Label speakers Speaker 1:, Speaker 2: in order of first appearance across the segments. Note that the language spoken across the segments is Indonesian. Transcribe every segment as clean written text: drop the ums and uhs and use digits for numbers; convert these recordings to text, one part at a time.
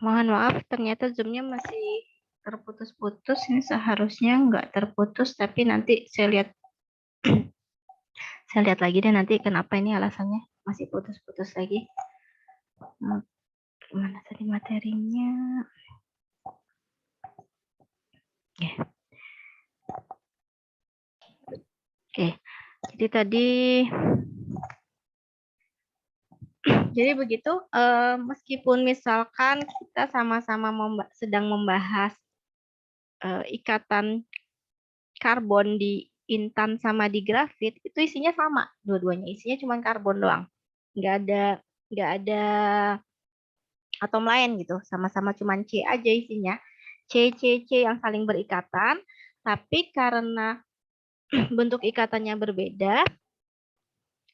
Speaker 1: Mohon maaf, ternyata Zoom-nya masih terputus-putus. Ini seharusnya nggak terputus, tapi nanti saya lihat lagi deh nanti kenapa ini alasannya masih putus-putus lagi. Mana tadi materinya? Oke. Jadi tadi jadi begitu, meskipun misalkan kita sama-sama sedang membahas ikatan karbon di intan sama di grafit, itu isinya sama, dua-duanya isinya cuma karbon doang, nggak ada atom lain gitu, sama-sama cuma C aja isinya, C yang saling berikatan, tapi karena bentuk ikatannya berbeda,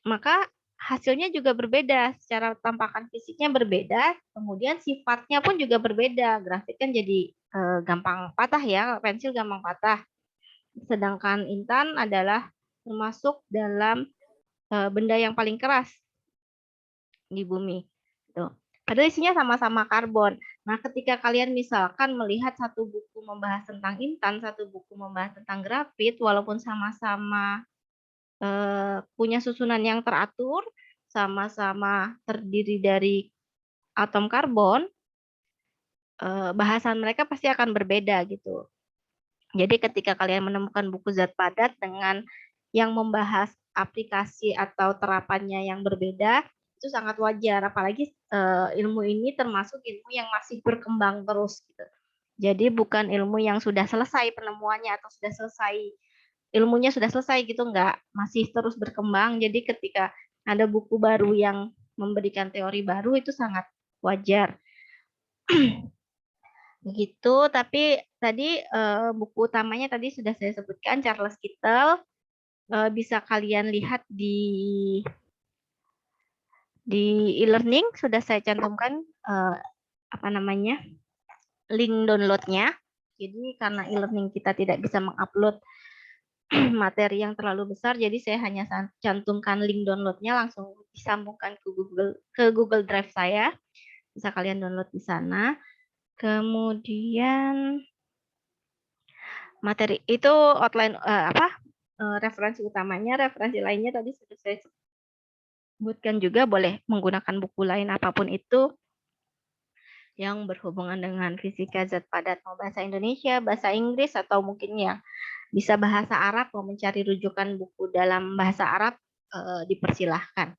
Speaker 1: maka hasilnya juga berbeda, secara tampakan fisiknya berbeda, kemudian sifatnya pun juga berbeda. Grafit kan jadi gampang patah ya, pensil gampang patah. Sedangkan intan adalah termasuk dalam benda yang paling keras di bumi. Tuh. Padahal isinya sama-sama karbon. Nah, ketika kalian misalkan melihat satu buku membahas tentang intan, satu buku membahas tentang grafit, walaupun sama-sama punya susunan yang teratur, sama-sama terdiri dari atom karbon, bahasan mereka pasti akan berbeda gitu. Jadi ketika kalian menemukan buku zat padat dengan yang membahas aplikasi atau terapannya yang berbeda, itu sangat wajar. Apalagi ilmu ini termasuk ilmu yang masih berkembang terus gitu. Jadi bukan ilmu yang sudah selesai penemuannya atau sudah selesai ilmunya sudah selesai gitu, enggak, masih terus berkembang. Jadi ketika ada buku baru yang memberikan teori baru itu sangat wajar. Begitu, tapi tadi buku utamanya tadi sudah saya sebutkan, Charles Kittel. Bisa kalian lihat di e-learning, sudah saya cantumkan apa namanya link downloadnya. Jadi karena e-learning kita tidak bisa mengupload materi yang terlalu besar, jadi saya hanya cantumkan link downloadnya, langsung disambungkan ke Google Drive saya, bisa kalian download di sana. Kemudian materi itu outline referensi utamanya, referensi lainnya tadi sudah saya sebutkan juga, boleh menggunakan buku lain apapun itu yang berhubungan dengan fisika zat padat, mau bahasa Indonesia, bahasa Inggris, atau mungkin yang bisa bahasa Arab, mau mencari rujukan buku dalam bahasa Arab, dipersilahkan.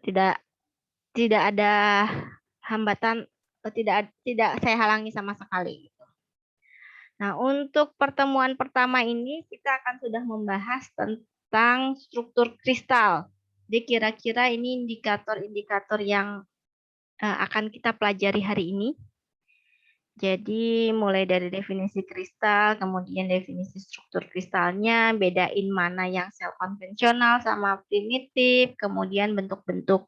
Speaker 1: Tidak ada hambatan, tidak saya halangi sama sekali. Nah, untuk pertemuan pertama ini kita akan sudah membahas tentang struktur kristal. Jadi kira-kira ini indikator-indikator yang akan kita pelajari hari ini. Jadi mulai dari definisi kristal, kemudian definisi struktur kristalnya, bedain mana yang sel konvensional sama primitif, kemudian bentuk-bentuk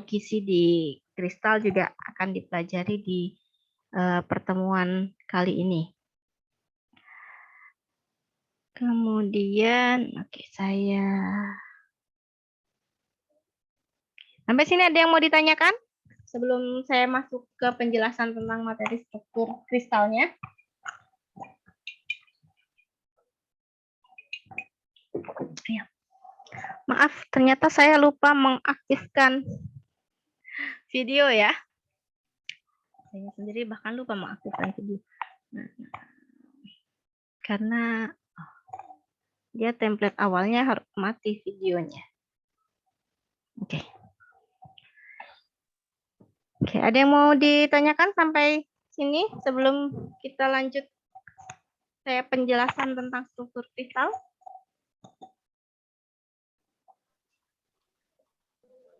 Speaker 1: kisi di kristal juga akan dipelajari di pertemuan kali ini. Kemudian, oke, sampai sini ada yang mau ditanyakan? Sebelum saya masuk ke penjelasan tentang materi struktur kristalnya. Ya. Maaf, ternyata saya lupa mengaktifkan video ya. Saya sendiri bahkan lupa mengaktifkan video. Karena dia template awalnya harus mati videonya. Oke. Oke, ada yang mau ditanyakan sampai sini sebelum kita lanjut saya penjelasan tentang struktur kristal?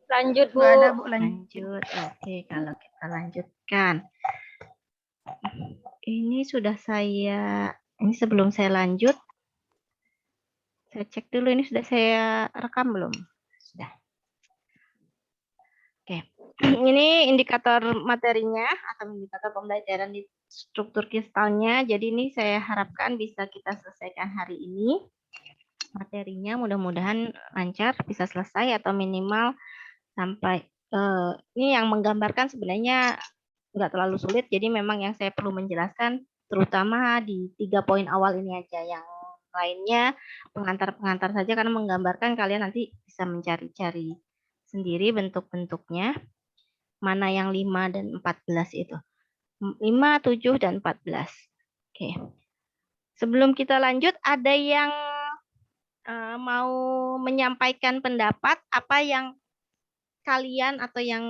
Speaker 2: Lanjut, Bu.
Speaker 1: Nggak ada, Bu. Lanjut. Oke, kalau kita lanjutkan. Ini sudah ini sebelum saya lanjut, saya cek dulu ini sudah saya rekam belum? Sudah. Oke. Ini indikator materinya atau indikator pembelajaran di struktur kristalnya. Jadi ini saya harapkan bisa kita selesaikan hari ini. Materinya mudah-mudahan lancar, bisa selesai atau minimal sampai ini yang menggambarkan sebenarnya nggak terlalu sulit. Jadi memang yang saya perlu menjelaskan terutama di 3 poin awal ini aja. Yang lainnya pengantar-pengantar saja karena menggambarkan kalian nanti bisa mencari-cari sendiri bentuk-bentuknya. Mana yang 5 dan 14 itu. 5, 7, dan 14. Oke. Sebelum kita lanjut, ada yang mau menyampaikan pendapat apa yang kalian atau yang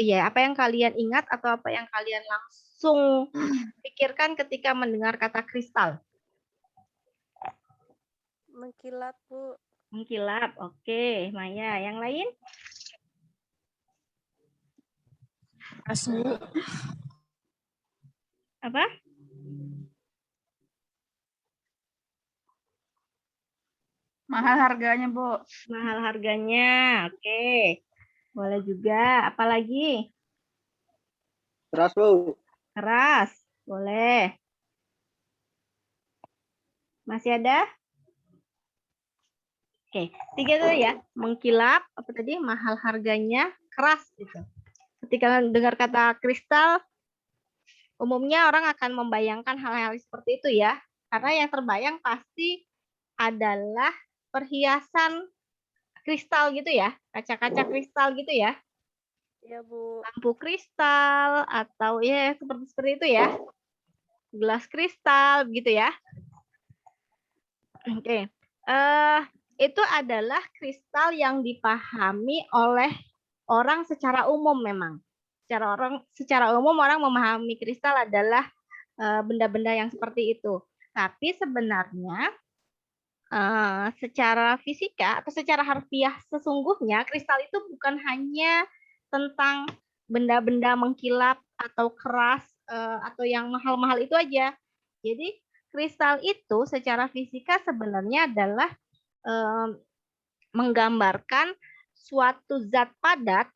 Speaker 1: ya apa yang kalian ingat atau apa yang kalian langsung pikirkan ketika mendengar kata kristal?
Speaker 2: Mengkilap, Bu.
Speaker 1: Mengkilap. Oke, Maya. Yang lain?
Speaker 3: Asu.
Speaker 1: Apa?
Speaker 3: Mahal harganya, Bu.
Speaker 1: Mahal harganya. Oke. Boleh juga. Apalagi?
Speaker 4: Keras, Bu.
Speaker 1: Keras. Boleh. Masih ada? Oke, 3 dulu ya. Mengkilap, apa tadi? Mahal harganya, keras gitu. Ketika dengar kata kristal, umumnya orang akan membayangkan hal-hal seperti itu ya. Karena yang terbayang pasti adalah perhiasan kristal gitu ya. Kaca-kaca kristal gitu ya.
Speaker 2: Iya, Bu.
Speaker 1: Lampu kristal atau ya seperti itu ya. Gelas kristal gitu ya. Oke. Itu adalah kristal yang dipahami oleh orang secara umum memang. Secara umum orang memahami kristal adalah benda-benda yang seperti itu. Tapi sebenarnya secara fisika atau secara harfiah sesungguhnya kristal itu bukan hanya tentang benda-benda mengkilap atau keras atau yang mahal-mahal itu aja. Jadi kristal itu secara fisika sebenarnya adalah menggambarkan suatu zat padat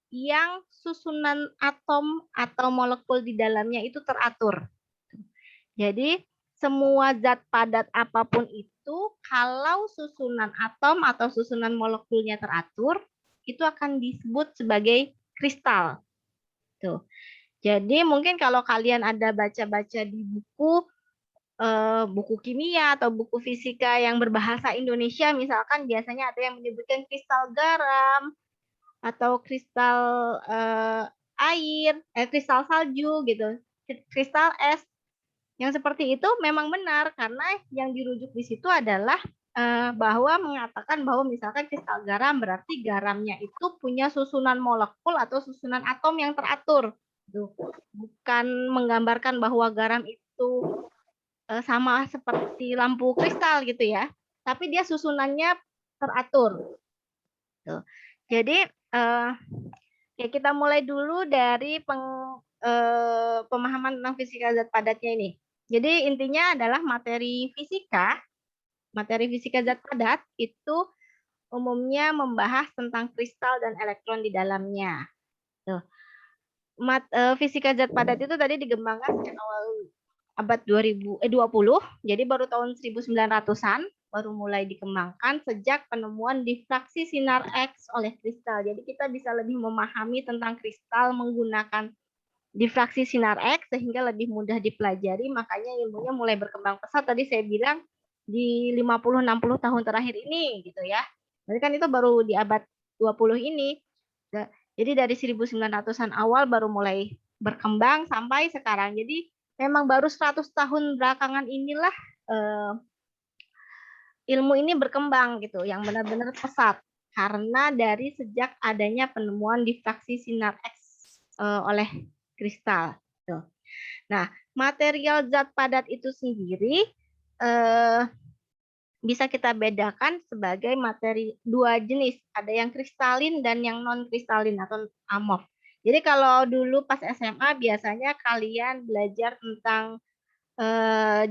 Speaker 1: yang susunan atom atau molekul di dalamnya itu teratur. Jadi semua zat padat apapun itu, kalau susunan atom atau susunan molekulnya teratur, itu akan disebut sebagai kristal. Tuh. Jadi mungkin kalau kalian ada baca-baca di buku kimia atau buku fisika yang berbahasa Indonesia, misalkan biasanya ada yang menyebutkan kristal garam atau kristal air, kristal salju gitu, kristal es. Yang seperti itu memang benar karena yang dirujuk di situ adalah bahwa mengatakan bahwa misalkan kristal garam berarti garamnya itu punya susunan molekul atau susunan atom yang teratur. Bukan menggambarkan bahwa garam itu sama seperti lampu kristal gitu ya, tapi dia susunannya teratur. Tuh. Jadi ya kita mulai dulu dari pemahaman tentang fisika zat padatnya ini. Jadi intinya adalah materi fisika zat padat itu umumnya membahas tentang kristal dan elektron di dalamnya. Tuh. Fisika zat padat itu tadi dikembangkan sejak awal abad 20, 20, jadi baru tahun 1900-an baru mulai dikembangkan sejak penemuan difraksi sinar X oleh kristal. Jadi kita bisa lebih memahami tentang kristal menggunakan difraksi sinar X sehingga lebih mudah dipelajari, makanya ilmunya mulai berkembang pesat. Tadi saya bilang di 50-60 tahun terakhir ini gitu ya. Jadi kan itu baru di abad 20 ini. Jadi dari 1900-an awal baru mulai berkembang sampai sekarang. Jadi memang baru 100 tahun belakangan inilah ilmu ini berkembang gitu, yang benar-benar pesat. Karena dari sejak adanya penemuan difraksi sinar X oleh kristal. Tuh. Nah, material zat padat itu sendiri bisa kita bedakan sebagai materi dua jenis. Ada yang kristalin dan yang non-kristalin atau amorf. Jadi kalau dulu pas SMA biasanya kalian belajar tentang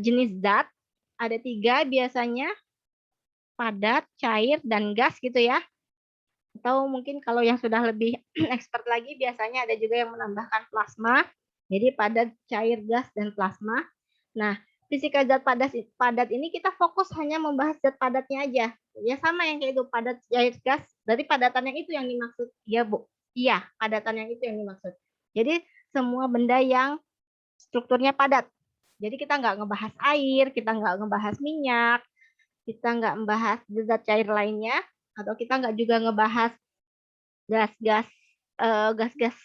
Speaker 1: jenis zat. Ada 3 biasanya, padat, cair, dan gas gitu ya. Atau mungkin kalau yang sudah lebih expert lagi biasanya ada juga yang menambahkan plasma. Jadi padat, cair, gas, dan plasma. Nah, fisika zat padat ini kita fokus hanya membahas zat padatnya aja. Ya sama yang kayak itu, padat, cair, gas. Berarti padatan yang itu yang dimaksud. Iya, Bu. Iya, padatan yang itu yang dimaksud. Jadi semua benda yang strukturnya padat. Jadi kita nggak ngebahas air, kita nggak ngebahas minyak, kita nggak membahas zat cair lainnya, atau kita nggak juga ngebahas gas-gas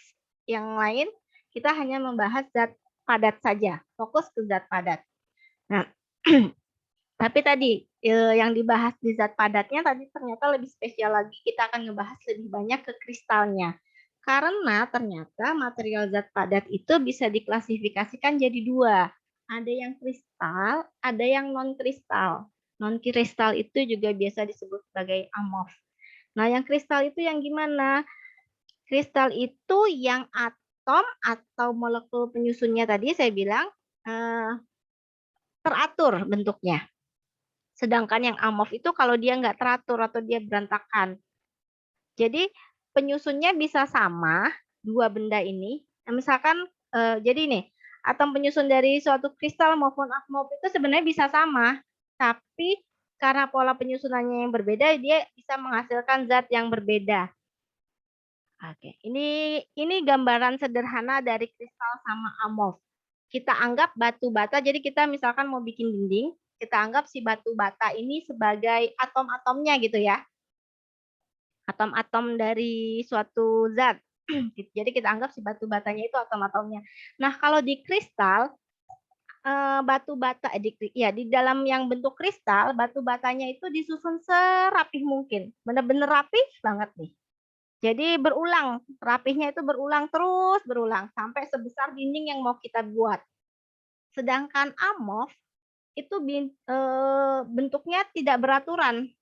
Speaker 1: yang lain. Kita hanya membahas zat padat saja, fokus ke zat padat. Nah, tapi tadi yang dibahas di zat padatnya tadi ternyata lebih spesial lagi. Kita akan ngebahas lebih banyak ke kristalnya. Karena ternyata material zat padat itu bisa diklasifikasikan jadi dua. Ada yang kristal, ada yang non-kristal. Non-kristal itu juga biasa disebut sebagai amorf. Nah, yang kristal itu yang gimana? Kristal itu yang atom atau molekul penyusunnya tadi saya bilang teratur bentuknya. Sedangkan yang amorf itu kalau dia nggak teratur atau dia berantakan. Jadi penyusunnya bisa sama dua benda ini. Nah, misalkan jadi nih, atom penyusun dari suatu kristal maupun amorf itu sebenarnya bisa sama, tapi karena pola penyusunannya yang berbeda, dia bisa menghasilkan zat yang berbeda. Oke, ini gambaran sederhana dari kristal sama amorf. Kita anggap batu bata, jadi kita misalkan mau bikin dinding, kita anggap si batu bata ini sebagai atom-atomnya gitu ya. Atom-atom dari suatu zat. Jadi kita anggap si batu batanya itu atom-atomnya. Nah, kalau di kristal, batu bata di dalam yang bentuk kristal, batu batanya itu disusun serapih mungkin. Benar-benar rapih banget nih. Jadi berulang, rapihnya itu berulang terus berulang sampai sebesar dinding yang mau kita buat. Sedangkan amorf itu bentuknya tidak beraturan.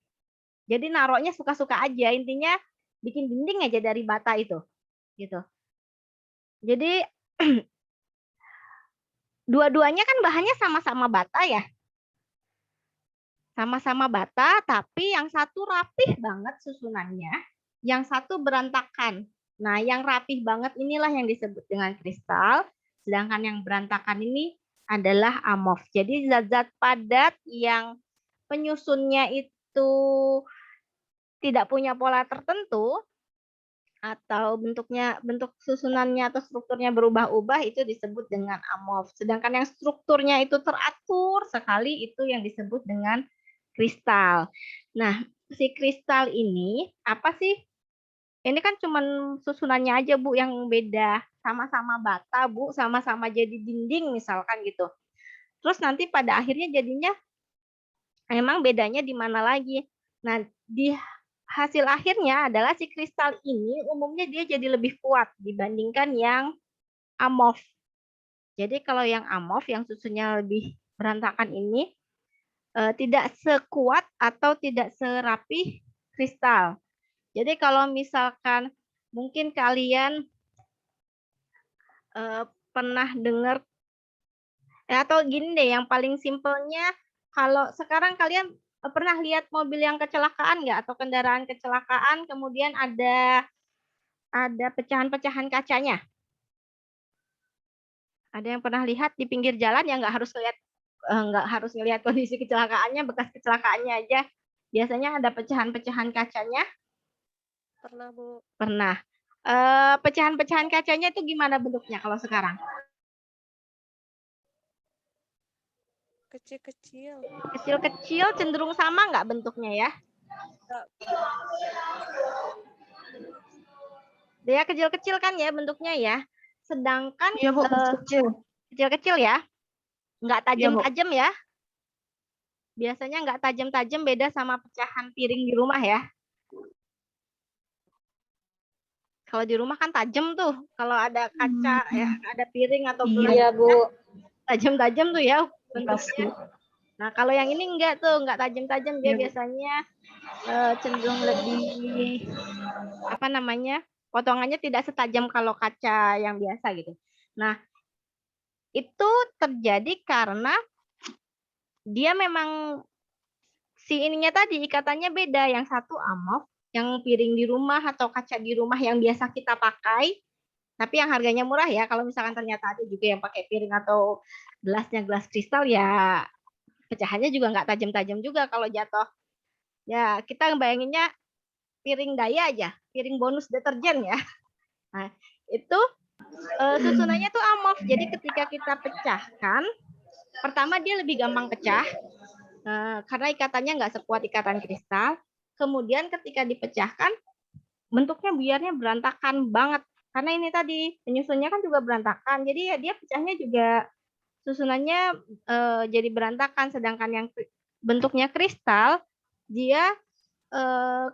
Speaker 1: Jadi naroknya suka-suka aja, intinya bikin dinding aja dari bata itu. Gitu. Jadi dua-duanya kan bahannya sama-sama bata ya. Sama-sama bata, tapi yang satu rapih banget susunannya, yang satu berantakan. Nah, yang rapih banget inilah yang disebut dengan kristal, sedangkan yang berantakan ini adalah amorf. Jadi zat-zat padat yang penyusunnya itu tidak punya pola tertentu atau bentuk susunannya atau strukturnya berubah-ubah itu disebut dengan amorf. Sedangkan yang strukturnya itu teratur sekali itu yang disebut dengan kristal. Nah, si kristal ini apa sih? Ini kan cuman susunannya aja, Bu, yang beda. Sama-sama bata, Bu, sama-sama jadi dinding misalkan gitu. Terus nanti pada akhirnya jadinya emang bedanya di mana lagi? Nah, di hasil akhirnya adalah si kristal ini umumnya dia jadi lebih kuat dibandingkan yang amorf. Jadi kalau yang amorf yang susunnya lebih berantakan ini tidak sekuat atau tidak serapi kristal. Jadi kalau misalkan mungkin kalian pernah dengar atau gini deh, yang paling simpelnya kalau sekarang kalian pernah lihat mobil yang kecelakaan nggak atau kendaraan kecelakaan kemudian ada pecahan-pecahan kacanya? Ada yang pernah lihat di pinggir jalan yang nggak harus ngelihat kondisi kecelakaannya, bekas kecelakaannya aja. Biasanya ada pecahan-pecahan kacanya.
Speaker 2: Pernah, Bu.
Speaker 1: Pernah. Pecahan-pecahan kacanya itu gimana bentuknya kalau sekarang?
Speaker 2: Kecil-kecil.
Speaker 1: Kecil-kecil, cenderung sama nggak bentuknya ya? Dia kecil-kecil kan ya bentuknya ya. Sedangkan
Speaker 3: Iya, Bu, kecil.
Speaker 1: kecil-kecil ya, nggak
Speaker 3: Iya, Bu.
Speaker 1: tajam-tajam ya. Biasanya nggak tajam-tajam, beda sama pecahan piring di rumah ya. Kalau di rumah kan tajam tuh. Kalau ada kaca, ya, ada piring atau gelas,
Speaker 3: Iya, Bu.
Speaker 1: tajam-tajam tuh ya bentuknya. Nah, kalau yang ini enggak tuh, enggak tajam-tajam, dia
Speaker 3: Iya, Bu.
Speaker 1: biasanya cenderung lebih apa namanya? Potongannya tidak setajam kalau kaca yang biasa gitu. Nah, itu terjadi karena dia memang si ininya tadi ikatannya beda. Yang satu amorf, yang piring di rumah atau kaca di rumah yang biasa kita pakai, tapi yang harganya murah ya. Kalau misalkan ternyata ada juga yang pakai piring atau gelasnya gelas kristal ya pecahannya juga nggak tajam-tajam juga kalau jatuh. Ya kita bayanginnya piring daya aja, piring bonus deterjen ya. Nah itu Susunannya tuh amorf. Jadi ketika kita pecahkan, pertama dia lebih gampang pecah karena ikatannya nggak sekuat ikatan kristal. Kemudian ketika dipecahkan, bentuknya biarnya berantakan banget. Karena ini tadi penyusunnya kan juga berantakan. Jadi ya dia pecahnya juga susunannya jadi berantakan. Sedangkan yang bentuknya kristal, dia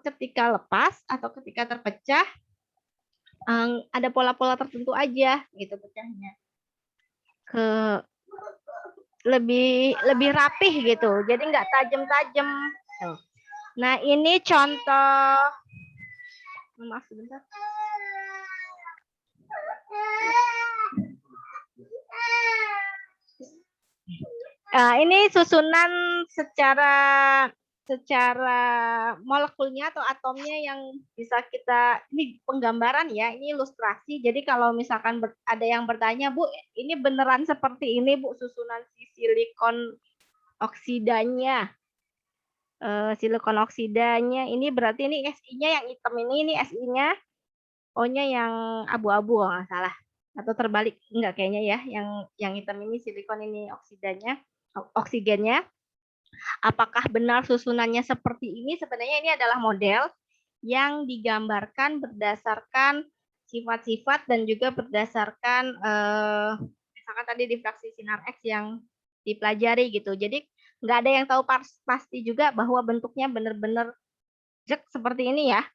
Speaker 1: ketika lepas atau ketika terpecah ada pola-pola tertentu aja gitu pecahnya. Lebih rapih gitu. Jadi nggak tajam-tajam. Nah, ini contoh. Maaf sebentar. Ini susunan secara molekulnya atau atomnya yang bisa kita, ini penggambaran ya, ini ilustrasi. Jadi kalau misalkan ada yang bertanya, Bu, ini beneran seperti ini, Bu, susunan si silikon oksidanya. Silikon oksidanya, ini berarti ini Si-nya yang hitam ini Si-nya, O-nya yang abu-abu kalau nggak salah. Atau terbalik, enggak kayaknya ya, yang hitam ini silikon, ini oksigennya. Apakah benar susunannya seperti ini? Sebenarnya ini adalah model yang digambarkan berdasarkan sifat-sifat dan juga berdasarkan misalkan tadi difraksi sinar X yang dipelajari gitu. Jadi nggak ada yang tahu pasti juga bahwa bentuknya benar-benar seperti ini ya.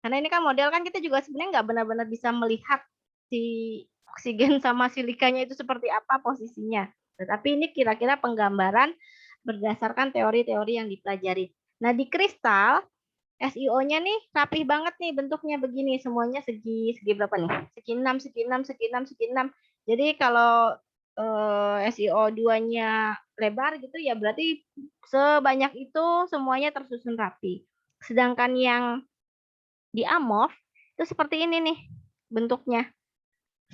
Speaker 1: Karena ini kan model kan kita juga sebenarnya nggak benar-benar bisa melihat si oksigen sama silikanya itu seperti apa posisinya. Tetapi ini kira-kira penggambaran berdasarkan teori-teori yang dipelajari. Nah, di kristal, SiO-nya nih rapih banget nih bentuknya begini. Semuanya segi berapa nih? Segi 6, segi 6, segi 6, segi 6. Jadi kalau SiO2-nya lebar gitu ya berarti sebanyak itu semuanya tersusun rapi. Sedangkan yang di amorf itu seperti ini nih bentuknya.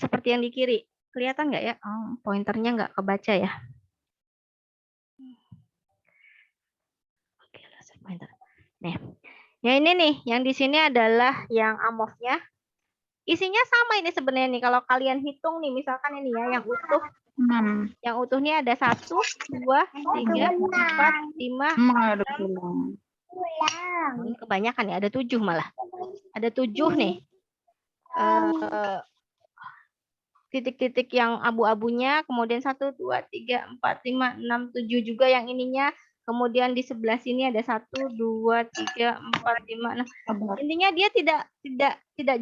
Speaker 1: Seperti yang di kiri. Kelihatan nggak ya? Pointernya nggak kebaca ya. Nih, ya ini nih, yang di sini adalah yang amorfnya. Isinya sama ini sebenarnya nih. Kalau kalian hitung nih, misalkan ini ya, yang utuh. Yang utuh ini ada 1, 2, 3, 4, 5, 6. Ini kebanyakan ya, ada 7 malah. Ada 7 nih. Titik-titik yang abu-abunya, kemudian 1, 2, 3, 4, 5, 6, 7 juga yang ininya. Kemudian di sebelah sini ada 1, 2, 3, 4, 5, 6. Intinya dia tidak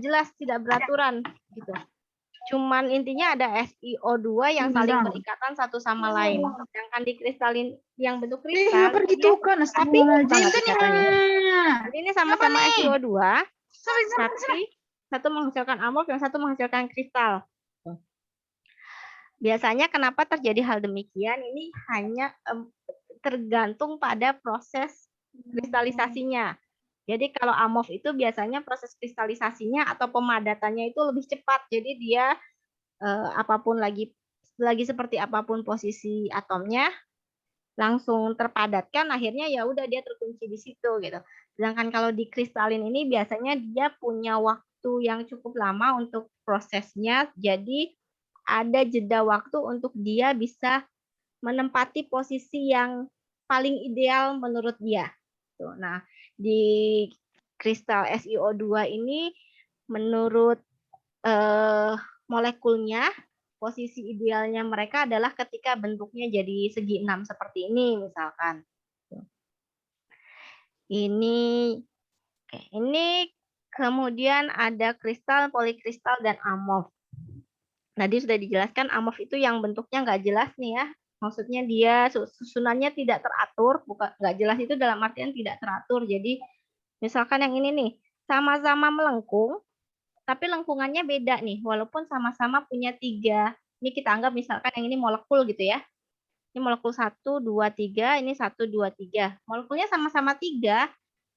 Speaker 1: jelas, tidak beraturan gitu. Cuman intinya ada SiO2 yang saling berikatan satu sama lain. Sedangkan di kristalin yang bentuk kristal, tapi jadi ini sama-sama SiO2, tapi satu menghasilkan amorf, yang satu menghasilkan kristal. Biasanya kenapa terjadi hal demikian? Ini hanya tergantung pada proses kristalisasinya. Jadi kalau amorf itu biasanya proses kristalisasinya atau pemadatannya itu lebih cepat. Jadi dia apapun lagi seperti apapun posisi atomnya langsung terpadatkan, akhirnya ya udah dia terkunci di situ gitu. Sedangkan kalau di kristalin ini biasanya dia punya waktu yang cukup lama untuk prosesnya. Jadi ada jeda waktu untuk dia bisa menempati posisi yang paling ideal menurut dia. Nah, di kristal SiO2 ini menurut molekulnya, posisi idealnya mereka adalah ketika bentuknya jadi segi 6 seperti ini misalkan. Ini kemudian ada kristal, polikristal, dan amorf. Tadi sudah dijelaskan amorf itu yang bentuknya nggak jelas nih ya. Maksudnya dia susunannya tidak teratur, bukan nggak jelas itu dalam artian tidak teratur. Jadi misalkan yang ini nih, sama-sama melengkung, tapi lengkungannya beda nih, walaupun sama-sama punya 3. Ini kita anggap misalkan yang ini molekul gitu ya. Ini molekul 1, 2, 3, ini 1, 2, 3. Molekulnya sama-sama 3,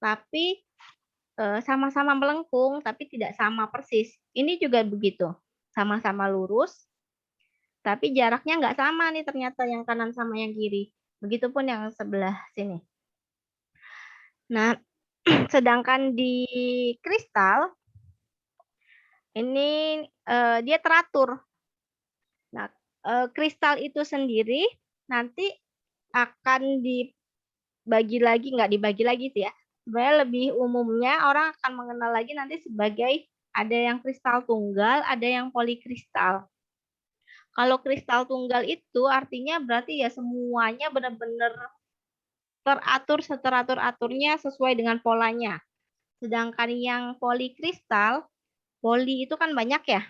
Speaker 1: tapi sama-sama melengkung, tapi tidak sama persis. Ini juga begitu. Sama-sama lurus, tapi jaraknya nggak sama nih ternyata yang kanan sama yang kiri. Begitupun yang sebelah sini. Nah, sedangkan di kristal, Ini dia teratur. Nah, kristal itu sendiri nanti akan dibagi lagi, nggak dibagi lagi sih ya. Sebenarnya lebih umumnya orang akan mengenal lagi nanti sebagai ada yang kristal tunggal, ada yang polikristal. Kalau kristal tunggal itu artinya berarti ya semuanya benar-benar teratur seteratur-aturnya sesuai dengan polanya. Sedangkan yang polikristal, poli itu kan banyak ya,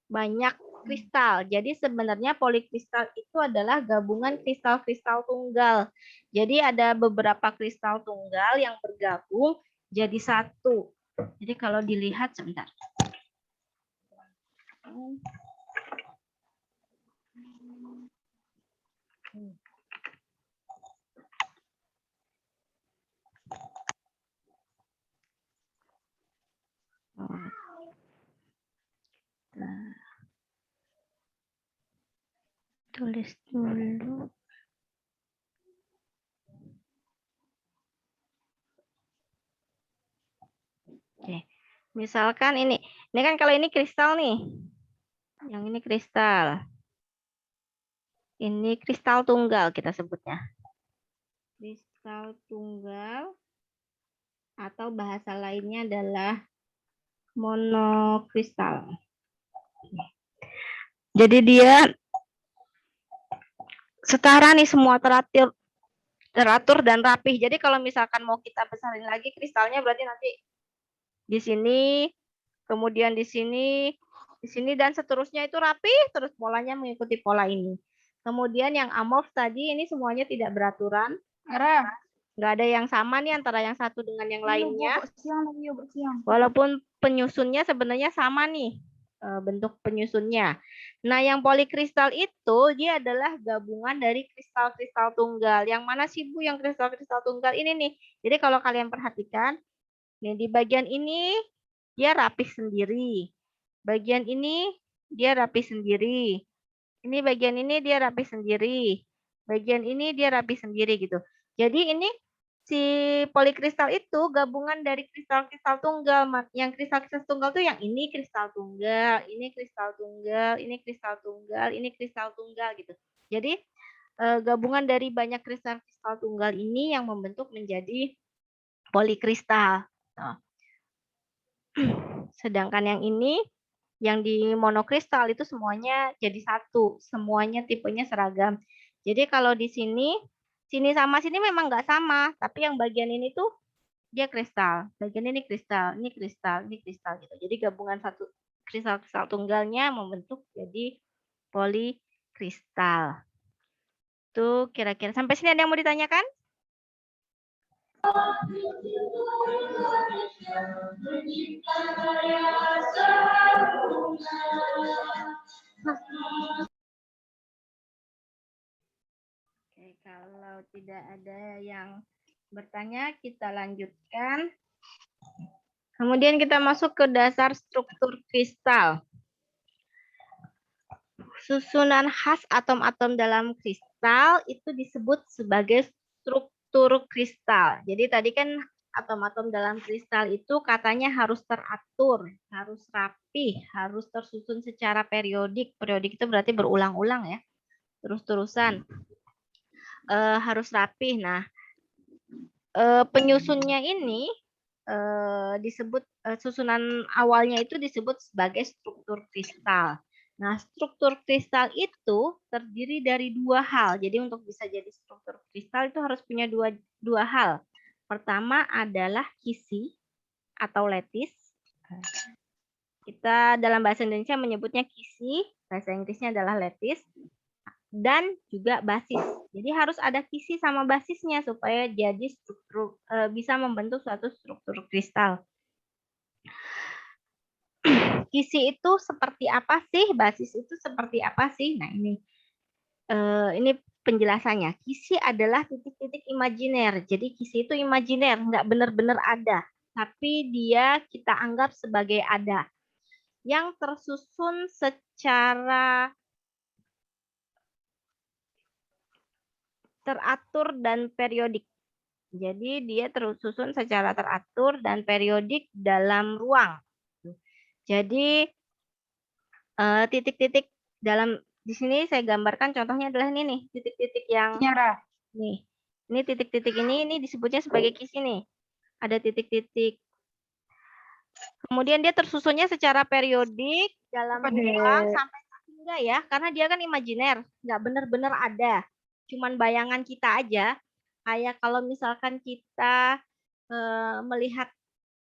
Speaker 1: banyak kristal. Jadi sebenarnya polikristal itu adalah gabungan kristal-kristal tunggal. Jadi ada beberapa kristal tunggal yang bergabung jadi satu. Jadi kalau dilihat sebentar. Nah, tulis dulu. Oke. Misalkan ini kan kalau ini kristal nih. Yang ini kristal. Ini kristal tunggal kita sebutnya. Kristal tunggal atau bahasa lainnya adalah monokristal. Jadi dia setara nih, semua teratur dan rapih. Jadi kalau misalkan mau kita besarin lagi kristalnya berarti nanti di sini, kemudian di sini dan seterusnya itu rapi, terus polanya mengikuti pola ini. Kemudian yang amorf tadi ini semuanya tidak beraturan. Nggak ada yang sama nih antara yang satu dengan yang lainnya. Walaupun penyusunnya sebenarnya sama nih, bentuk penyusunnya. Nah, yang polikristal itu dia adalah gabungan dari kristal-kristal tunggal. Yang mana sih Bu yang kristal-kristal tunggal ini nih? Jadi kalau kalian perhatikan, nih di bagian ini dia rapih sendiri. Bagian ini dia rapih sendiri. Ini bagian ini dia rapih sendiri. Bagian ini dia rapih sendiri gitu. Jadi ini si polikristal itu gabungan dari kristal-kristal tunggal. Yang kristal-kristal tunggal tuh yang ini kristal tunggal, ini kristal tunggal, ini kristal tunggal, ini kristal tunggal gitu. Jadi gabungan dari banyak kristal-kristal tunggal ini yang membentuk menjadi polikristal. Nah. Sedangkan yang ini yang di monokristal itu semuanya jadi satu, semuanya tipenya seragam. Jadi kalau di sini sama sini memang nggak sama, tapi yang bagian ini tuh dia kristal, bagian ini kristal, ini kristal, ini kristal gitu. Jadi gabungan satu kristal-kristal tunggalnya membentuk jadi polikristal. Tuh kira-kira sampai sini ada yang mau ditanyakan? Oke, kalau tidak ada yang bertanya, kita lanjutkan. Kemudian kita masuk ke dasar struktur kristal. Susunan khas atom-atom dalam kristal itu disebut sebagai struktur kristal. Jadi tadi kan atom-atom dalam kristal itu katanya harus teratur, harus rapi, harus tersusun secara periodik. Periodik itu berarti berulang-ulang ya, terus-terusan. Harus rapi. Nah, penyusunnya ini disebut susunan awalnya itu disebut sebagai struktur kristal. Nah, struktur kristal itu terdiri dari dua hal. Jadi untuk bisa jadi struktur kristal itu harus punya dua hal. Pertama adalah kisi atau lattice. Kita dalam bahasa Indonesia menyebutnya kisi, bahasa Inggrisnya adalah lattice. Dan juga basis. Jadi harus ada kisi sama basisnya supaya jadi struktur bisa membentuk suatu struktur kristal. Kisi itu seperti apa sih? Basis itu seperti apa sih? Nah ini penjelasannya. Kisi adalah titik-titik imajiner. Jadi kisi itu imajiner, nggak benar-benar ada, tapi dia kita anggap sebagai ada. Yang tersusun secara teratur dan periodik. Jadi dia tersusun secara teratur dan periodik dalam ruang. Jadi titik-titik dalam di sini saya gambarkan contohnya adalah ini nih, titik-titik yang
Speaker 3: Nyara.
Speaker 1: nih. Ini titik-titik ini disebutnya sebagai kisi nih. Ada titik-titik. Kemudian dia tersusunnya secara periodik dalam
Speaker 3: Apa
Speaker 1: ruang
Speaker 3: deh?
Speaker 1: sampai hingga ya, karena dia kan imajiner, nggak benar-benar ada. Cuman bayangan kita aja. Kayak kalau misalkan kita melihat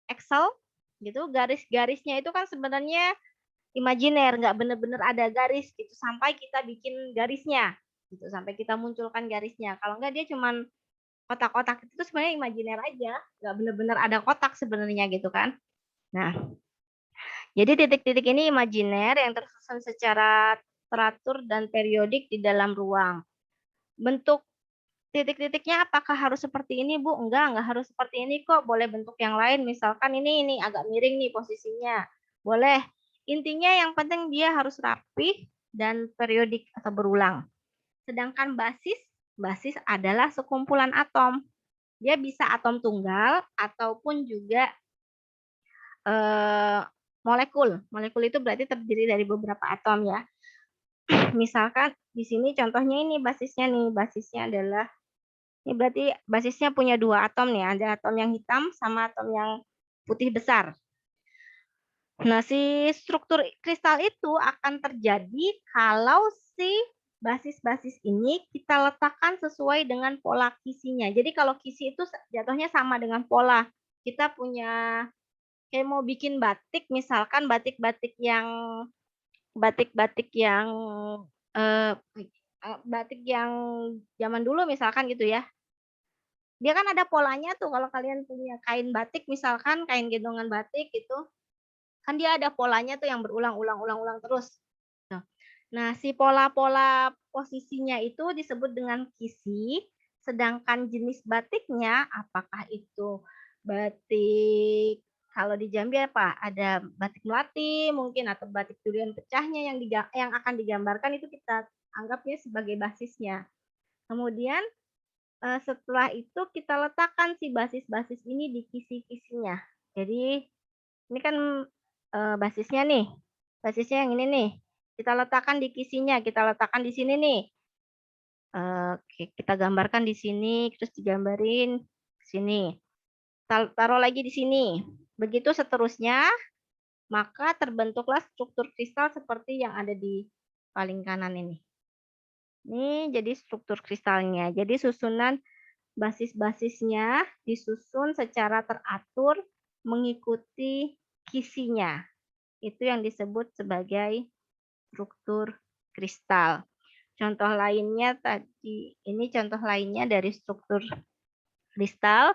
Speaker 1: Excel gitu, garis-garisnya itu kan sebenarnya imajiner, nggak benar-benar ada garis gitu sampai kita bikin garisnya gitu, sampai kita munculkan garisnya. Kalau nggak dia cuman kotak-kotak itu sebenarnya imajiner aja, nggak benar-benar ada kotak sebenarnya gitu kan. Nah, jadi titik-titik ini imajiner yang tersusun secara teratur dan periodik di dalam ruang. Bentuk titik-titiknya apakah harus seperti ini, Bu? Enggak harus seperti ini kok. Boleh bentuk yang lain. Misalkan ini agak miring nih posisinya. Boleh. Intinya yang penting dia harus rapi dan periodik atau berulang. Sedangkan basis adalah sekumpulan atom. Dia bisa atom tunggal ataupun juga molekul. Molekul itu berarti terdiri dari beberapa atom ya. Misalkan di sini contohnya ini basisnya nih. Basisnya adalah ini berarti basisnya punya 2 atom nih, ada atom yang hitam sama atom yang putih besar. Nah, si struktur kristal itu akan terjadi kalau si basis-basis ini kita letakkan sesuai dengan pola kisinya. Jadi kalau kisi itu jatuhnya sama dengan pola. Kita punya kayak mau bikin batik, misalkan batik-batik yang eh, batik yang zaman dulu misalkan gitu ya. Dia kan ada polanya tuh kalau kalian punya kain batik misalkan kain gendongan batik itu kan dia ada polanya tuh yang berulang-ulang terus. Nah, si pola-pola posisinya itu disebut dengan kisi, sedangkan jenis batiknya apakah itu batik kalau di Jambi apa? Ada batik melati mungkin atau batik durian pecahnya yang akan digambarkan itu kita anggapnya sebagai basisnya. Kemudian setelah itu kita letakkan si basis-basis ini di kisi-kisinya. Jadi ini kan basisnya nih, basisnya yang ini nih. Kita letakkan di kisinya, kita letakkan di sini nih. Kita gambarkan di sini, terus digambarin ke sini. Taruh lagi di sini. Begitu seterusnya, maka terbentuklah struktur kristal seperti yang ada di paling kanan ini. Ini jadi struktur kristalnya. Jadi susunan basis-basisnya disusun secara teratur mengikuti kisinya. Itu yang disebut sebagai struktur kristal. Contoh lainnya tadi, ini contoh lainnya dari struktur kristal.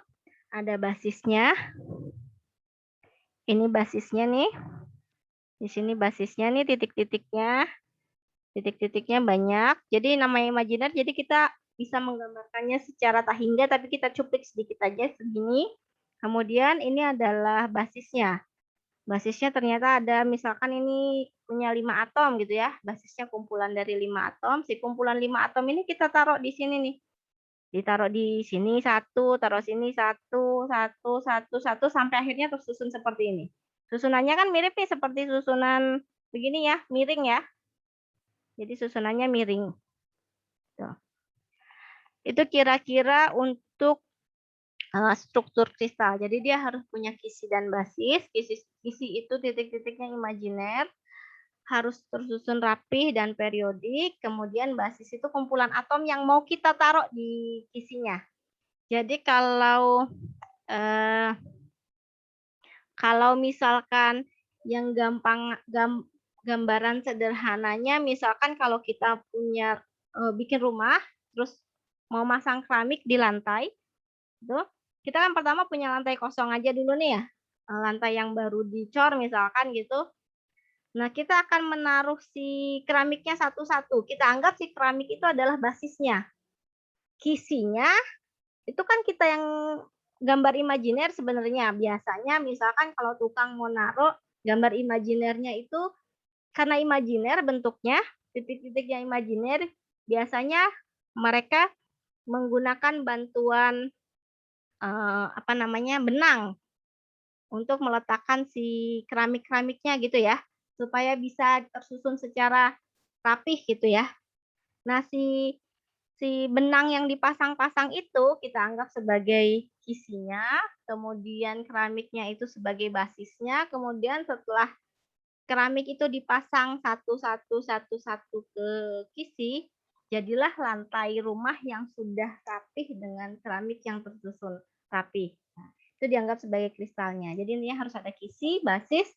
Speaker 1: Ada basisnya. Ini basisnya nih. Di sini basisnya nih titik-titiknya. Titik-titiknya banyak. Jadi namanya imajiner, jadi kita bisa menggambarkannya secara tak hingga, tapi kita cuplik sedikit aja segini. Kemudian ini adalah basisnya. Basisnya ternyata ada, misalkan ini punya 5 atom gitu ya. Basisnya kumpulan dari 5 atom. Si kumpulan 5 atom ini kita taruh di sini nih. Ditaruh di sini satu, taruh sini satu, sampai akhirnya tersusun seperti ini. Susunannya kan mirip nih seperti susunan begini ya, miring ya. Jadi susunannya miring. Tuh. Itu kira-kira untuk struktur kristal. Jadi dia harus punya kisi dan basis. Kisi itu titik-titiknya imajiner, harus tersusun rapih dan periodik. Kemudian basis itu kumpulan atom yang mau kita taruh di kisinya. Jadi kalau misalkan yang gambaran sederhananya, misalkan kalau kita punya bikin rumah, terus mau masang keramik di lantai, itu kita kan pertama punya lantai kosong aja dulu nih ya, lantai yang baru dicor misalkan gitu. Nah, kita akan menaruh si keramiknya satu-satu. Kita anggap si keramik itu adalah basisnya. Kisinya itu kan kita yang gambar imajiner sebenarnya. Biasanya misalkan kalau tukang mau naruh gambar imajinernya itu karena imajiner bentuknya, titik-titik yang imajiner, biasanya mereka menggunakan bantuan benang. untuk meletakkan si keramik-keramiknya gitu ya, supaya bisa tersusun secara rapih gitu ya. Nah, si benang yang dipasang-pasang itu kita anggap sebagai kisinya, kemudian keramiknya itu sebagai basisnya, kemudian setelah keramik itu dipasang satu-satu ke kisi, jadilah lantai rumah yang sudah rapih dengan keramik yang tersusun rapih. Nah, itu dianggap sebagai kristalnya. Jadi intinya harus ada kisi, basis,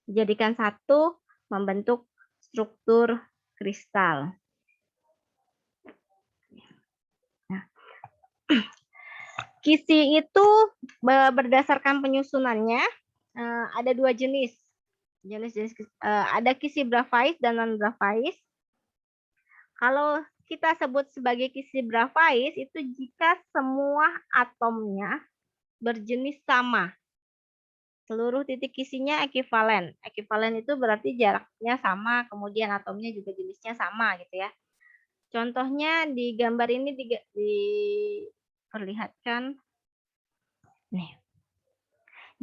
Speaker 1: dijadikan satu, membentuk struktur kristal. Nah, kisi itu berdasarkan penyusunannya ada dua jenis. Ada kisi grafais dan non grafais. Kalau kita sebut sebagai kisi grafais itu jika semua atomnya berjenis sama. Seluruh titik kisinya ekivalen. Ekivalen itu berarti jaraknya sama, kemudian atomnya juga jenisnya sama gitu ya. Contohnya di gambar ini diperlihatkan. Nih.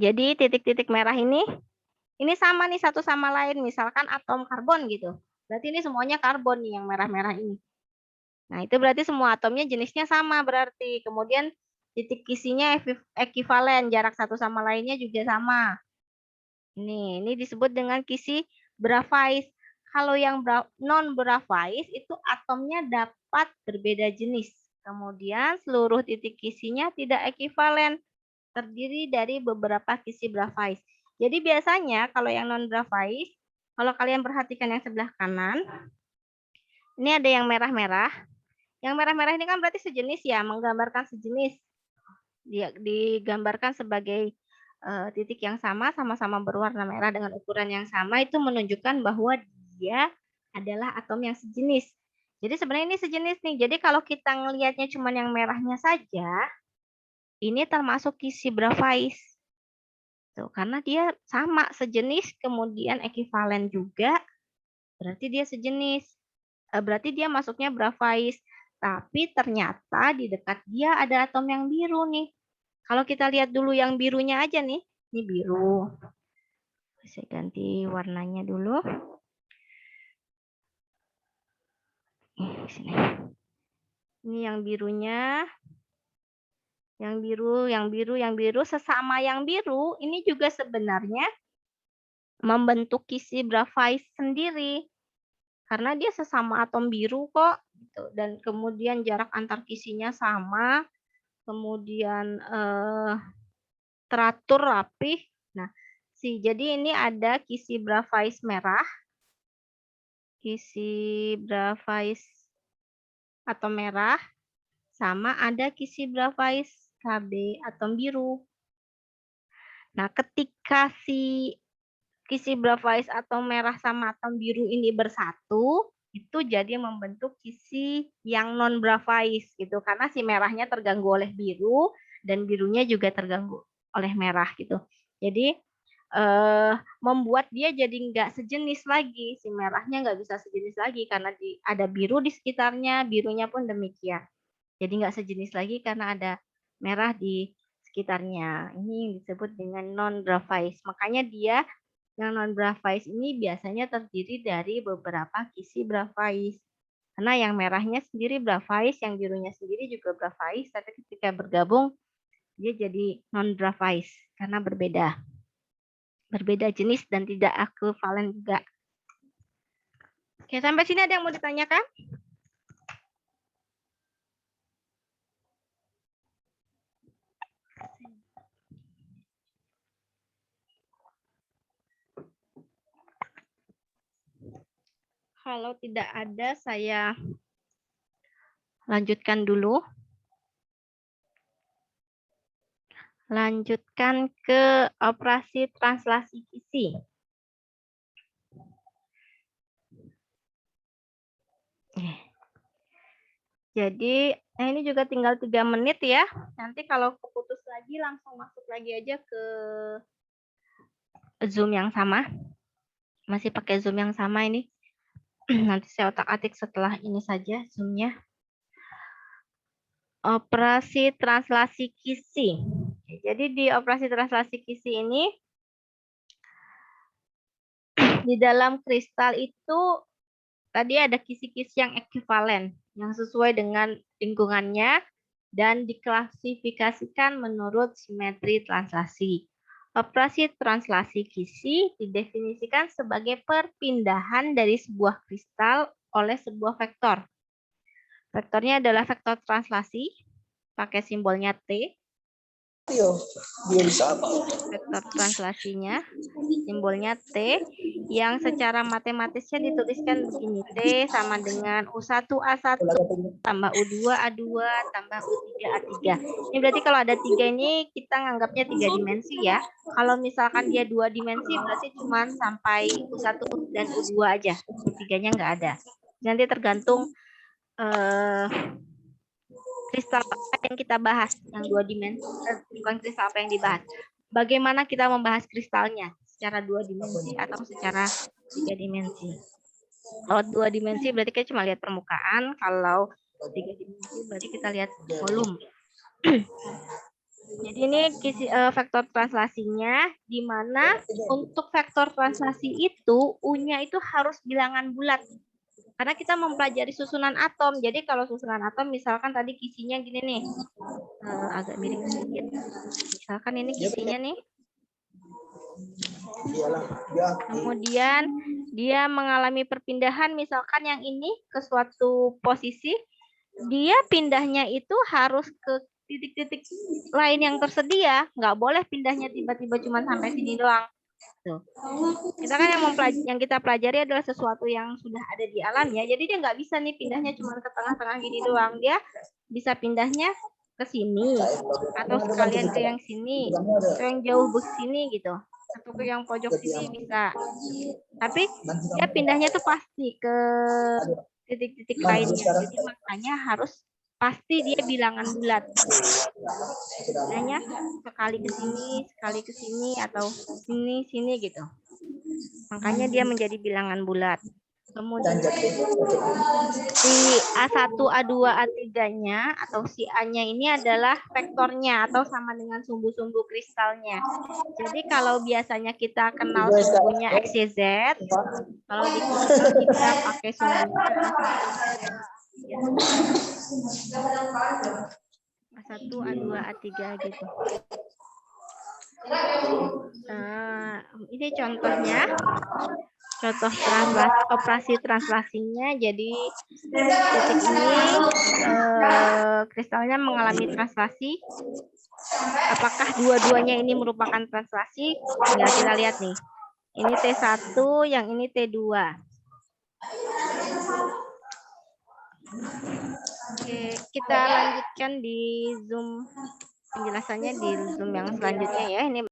Speaker 1: Jadi titik-titik merah ini sama nih satu sama lain. Misalkan atom karbon gitu. Berarti ini semuanya karbon nih yang merah-merah ini. Nah, itu berarti semua atomnya jenisnya sama berarti. Kemudian titik kisinya ekivalen, jarak satu sama lainnya juga sama. Ini disebut dengan kisi grafais. Kalau yang non grafais itu atomnya dapat berbeda jenis. Kemudian seluruh titik kisinya tidak ekivalen, terdiri dari beberapa kisi grafais. Jadi biasanya kalau yang non grafais, kalau kalian perhatikan yang sebelah kanan, ini ada yang merah-merah. Yang merah-merah ini kan berarti sejenis ya, menggambarkan sejenis. Dia digambarkan sebagai titik yang sama-sama berwarna merah dengan ukuran yang sama, itu menunjukkan bahwa dia adalah atom yang sejenis. Jadi sebenarnya ini sejenis nih. Jadi kalau kita ngelihatnya cuma yang merahnya saja, ini termasuk kisi grafais. Tuh, karena dia sama, sejenis, kemudian ekivalen juga, berarti dia sejenis. Berarti dia masuknya grafais. Tapi ternyata di dekat dia ada atom yang biru nih. Kalau kita lihat dulu yang birunya aja nih. Ini biru. Saya ganti warnanya dulu. Sini. Ini yang birunya. Yang biru. Sesama yang biru, ini juga sebenarnya membentuk kisi grafais sendiri. Karena dia sesama atom biru kok. Dan kemudian jarak antar kisinya sama. Kemudian teratur rapih. Nah, jadi ini ada kisi grafais merah, kisi grafais atom merah, sama ada kisi grafais Kb atom biru. Nah, ketika si kisi grafais atom merah sama atom biru ini bersatu, itu jadi membentuk kisi yang non grafais gitu, karena si merahnya terganggu oleh biru dan birunya juga terganggu oleh merah gitu. Jadi membuat dia jadi nggak sejenis lagi, si merahnya nggak bisa sejenis lagi karena ada biru di sekitarnya, birunya pun demikian. Jadi nggak sejenis lagi karena ada merah di sekitarnya. Ini disebut dengan non grafais. Makanya dia yang non grafais ini biasanya terdiri dari beberapa kisi grafais. Karena yang merahnya sendiri grafais, yang birunya sendiri juga grafais, tapi ketika bergabung dia jadi non grafais karena berbeda jenis dan tidak ekivalen juga. Oke, sampai sini ada yang mau ditanyakan? Kalau tidak ada, saya lanjutkan dulu. Lanjutkan ke operasi translasi kisi. Jadi, ini juga tinggal 3 menit ya. Nanti kalau keputus lagi, langsung masuk lagi aja ke Zoom yang sama. Masih pakai Zoom yang sama ini. Nanti saya otak-atik setelah ini saja Zoom-nya. Operasi translasi kisi. Jadi di operasi translasi kisi ini, di dalam kristal itu tadi ada kisi-kisi yang ekuivalen, yang sesuai dengan lingkungannya, dan diklasifikasikan menurut simetri translasi. Operasi translasi kisi didefinisikan sebagai perpindahan dari sebuah kristal oleh sebuah vektor. Vektornya adalah vektor translasi, pakai simbolnya T. Vektor translasinya, simbolnya T, yang secara matematisnya dituliskan begini. T sama dengan U1A1 tambah U2A2 tambah U3A3. Ini berarti kalau ada 3 ini kita nganggapnya 3 dimensi ya. Kalau misalkan dia 2 dimensi berarti cuma sampai U1 dan U2 aja. U3-nya nggak ada. Nanti tergantung kristal apa yang kita bahas, yang 2 dimensi, bukan kristal apa yang dibahas. Bagaimana kita membahas kristalnya, secara 2 dimensi atau secara 3 dimensi. Kalau 2 dimensi berarti kita cuma lihat permukaan, kalau 3 dimensi berarti kita lihat volume. Jadi ini vektor translasinya, di mana untuk vektor translasi itu, U-nya itu harus bilangan bulat. Karena kita mempelajari susunan atom. Jadi kalau susunan atom, misalkan tadi kisinya gini nih. Agak miring sedikit. Misalkan ini kisinya nih. Kemudian dia mengalami perpindahan, misalkan yang ini ke suatu posisi. Dia pindahnya itu harus ke titik-titik lain yang tersedia. Nggak boleh pindahnya tiba-tiba cuma sampai sini doang. Tuh. Kita kan yang kita pelajari adalah sesuatu yang sudah ada di alam ya. Jadi dia nggak bisa nih pindahnya cuma ke tengah-tengah gini doang. Dia bisa pindahnya ke sini atau sekalian ke yang sini, ke yang jauh ke sini gitu, atau ke yang pojok sini bisa. Tapi dia pindahnya tuh pasti ke titik-titik lainnya. Jadi makanya harus pasti dia bilangan bulat. Hanya sekali ke sini atau sini gitu. Makanya dia menjadi bilangan bulat. Kemudian si A1, A2, A3-nya atau si A-nya ini adalah vektornya atau sama dengan sumbu-sumbu kristalnya. Jadi kalau biasanya kita kenal sumbunya X, Y, Z, kalau di kristal kita pakai sumbunya A1, A2, A3 gitu. Ini contohnya, contoh operasi translasinya. Jadi titik ini kristalnya mengalami translasi. Apakah dua-duanya ini merupakan translasi? Tinggal kita lihat nih. Ini T1, yang ini T2. Oke, kita lanjutkan di Zoom penjelasannya di Zoom yang selanjutnya ya. Ini